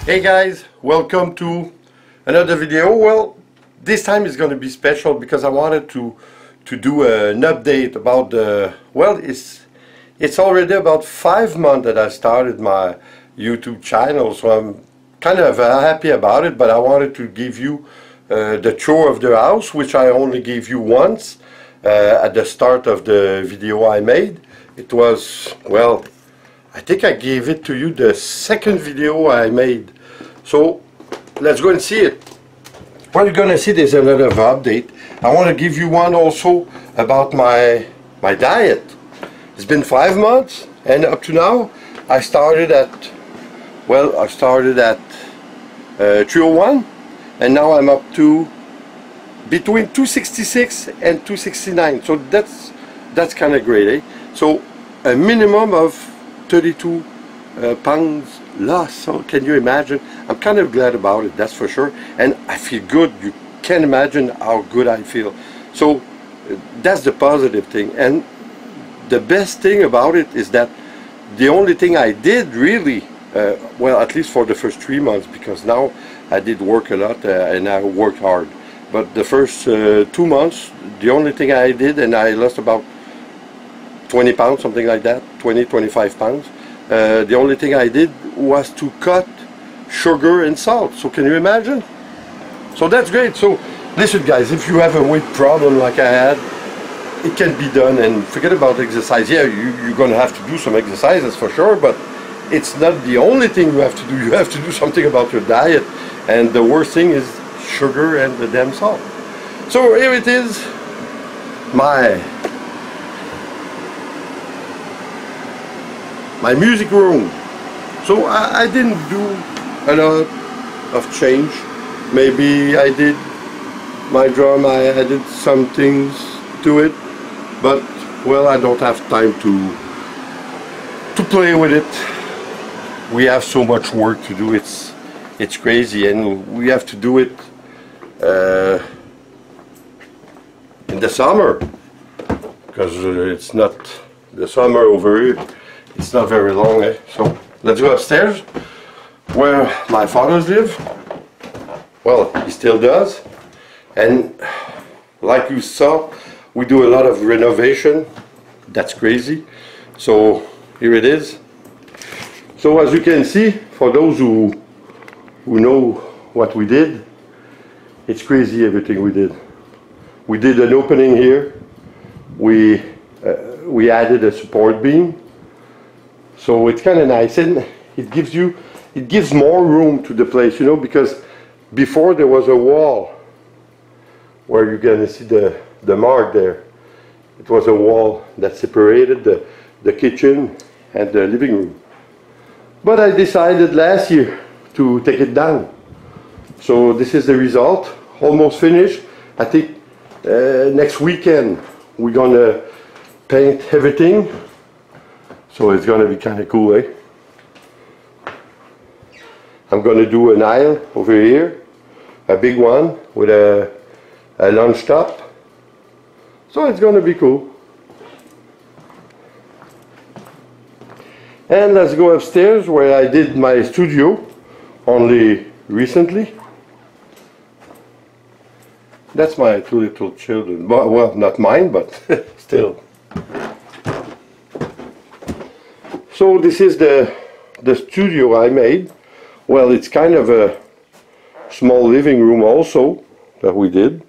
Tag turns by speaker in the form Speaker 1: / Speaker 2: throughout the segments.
Speaker 1: Hey guys, welcome to another video. Well, this time is going to be special because I wanted to do an update about the, well, it's already about 5 months that I started my YouTube channel, so I'm kind of happy about it, but I wanted to give you the tour of the house, which I only gave you once at the start of the video I made. It was, well, I think I gave it to you the second video I made. So let's go and see it. What you're gonna see, there's a lot of update. I want to give you one also about my diet. It's been 5 months, and up to now I started at 301, and now I'm up to between 266 and 269. So that's kind of great, eh? So a minimum of 32 pounds lost. So can you imagine? I'm kind of glad about it, that's for sure, and I feel good. You can't imagine how good I feel. So that's the positive thing, and the best thing about it is that the only thing I did really, well, at least for the first 3 months, because now I did work a lot and I worked hard, but the first 2 months, the only thing I did, and I lost about 20 pounds, something like that, 25 pounds. The only thing I did was to cut sugar and salt. So can you imagine? So that's great. So listen guys, if you have a weight problem like I had, it can be done, and forget about exercise. Yeah, you're gonna have to do some exercises for sure, but it's not the only thing you have to do. You have to do something about your diet, and the worst thing is sugar and the damn salt. So here it is, my music room. So I didn't do a lot of change. Maybe I did my drum, I added some things to it, but well, I don't have time to play with it. We have so much work to do, it's crazy, and we have to do it in the summer, because it's not the summer over here. It's not very long, eh? So let's go upstairs where my fathers live. Well, he still does, and like you saw, we do a lot of renovation. That's crazy. So here it is. So as you can see, for those who know what we did, it's crazy everything we did. We did an opening here. We added a support beam. So it's kind of nice, and it gives more room to the place, you know, because before there was a wall where you're gonna see the mark there. It was a wall that separated the kitchen and the living room. But I decided last year to take it down. So this is the result, almost finished. I think next weekend we're gonna paint everything. So it's gonna be kind of cool, eh? I'm gonna do an aisle over here, a big one with a lunch top. So it's gonna be cool. And let's go upstairs where I did my studio only recently. That's my 2 little children. Well, not mine, but still. So this is the studio I made. Well, it's kind of a small living room also that we did.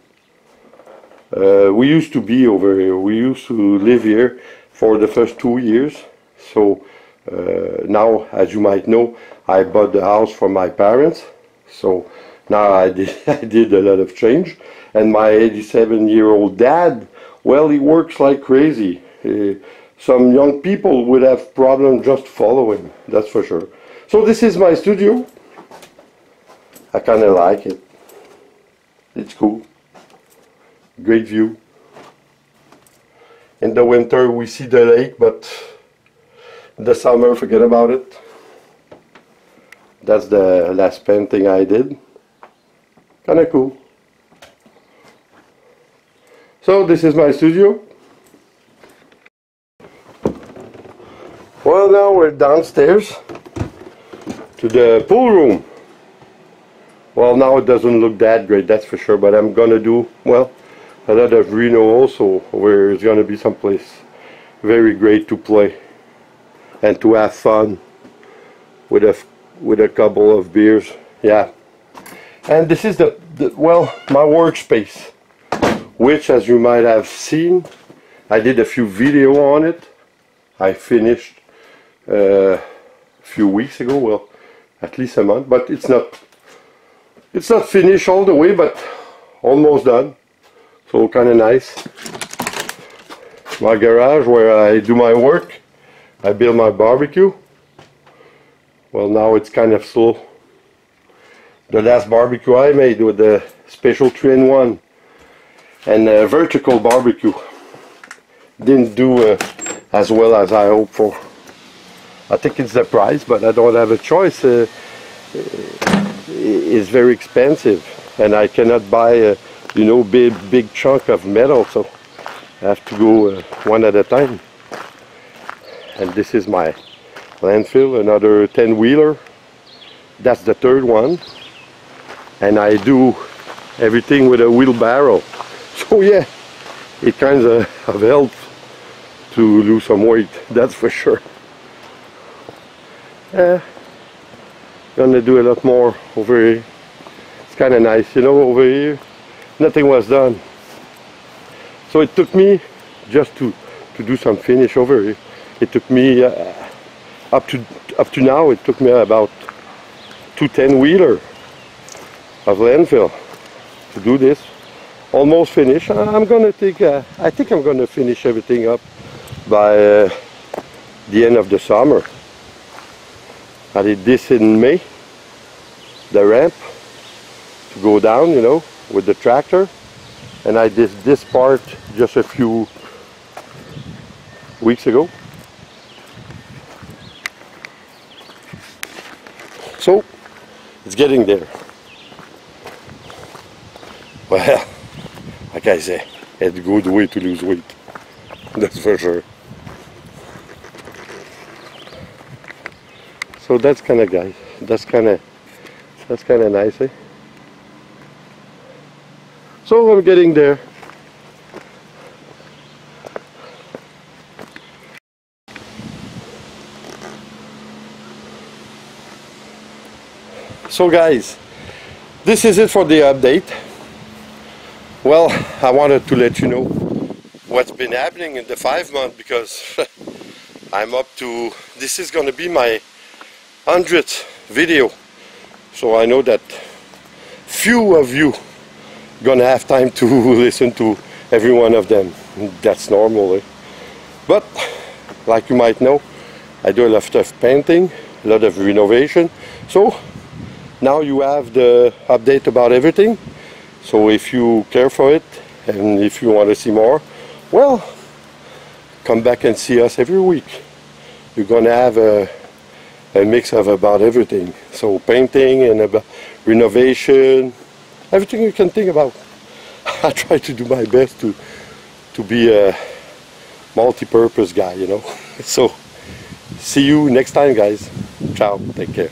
Speaker 1: We used to be over here. We used to live here for the first 2 years. So now, as you might know, I bought the house from my parents. So now I did a lot of change. And my 87-year-old dad, well, he works like crazy. Some young people would have problems just following, that's for sure. So this is my studio. I kind of like it. It's cool. Great view. In the winter we see the lake, but in the summer, forget about it. That's the last painting I did. Kind of cool. So this is my studio. Well, now we're downstairs to the pool room. Well, now it doesn't look that great, that's for sure, but I'm gonna do, well, a lot of Reno also, where it's gonna be someplace very great to play and to have fun with a couple of beers. Yeah. And this is the well, my workspace, which, as you might have seen, I did a few videos on it. I finished a few weeks ago, well, at least a month, but it's not finished all the way, but almost done. So kind of nice. My garage where I do my work. I build my barbecue. Well, now it's kind of slow. The last barbecue I made with the special 3-in-1 and a vertical barbecue didn't do as well as I hoped for. I think it's the price, but I don't have a choice. It's very expensive, and I cannot buy a big chunk of metal, so I have to go one at a time. And this is my landfill, another 10-wheeler. That's the third one. And I do everything with a wheelbarrow. So yeah, it kind of helps to lose some weight, that's for sure. Gonna do a lot more over here. It's kind of nice, over here. Nothing was done. So it took me, just to do some finish over here, it took me up to now, it took me about 2 10-wheeler of landfill to do this. Almost finished. I'm gonna take. I think I'm gonna finish everything up by the end of the summer. I did this in May. The ramp to go down, with the tractor, and I did this part just a few weeks ago. So it's getting there. Well, like I say, it's a good way to lose weight, that's for sure. So that's kind of, guys, that's kind of nice, eh? So I'm getting there. So guys, this is it for the update. Well, I wanted to let you know what's been happening in the 5 months, because I'm up to, this is going to be my 100th video. So I know that few of you gonna have time to listen to every one of them. That's normal, eh? But like you might know, I do a lot of painting, a lot of renovation. So now you have the update about everything. So if you care for it and if you want to see more, well, come back and see us every week. You're gonna have a mix of about everything. So painting and about renovation, everything you can think about. I try to do my best to be a multi-purpose guy, So see you next time, guys. Ciao, take care.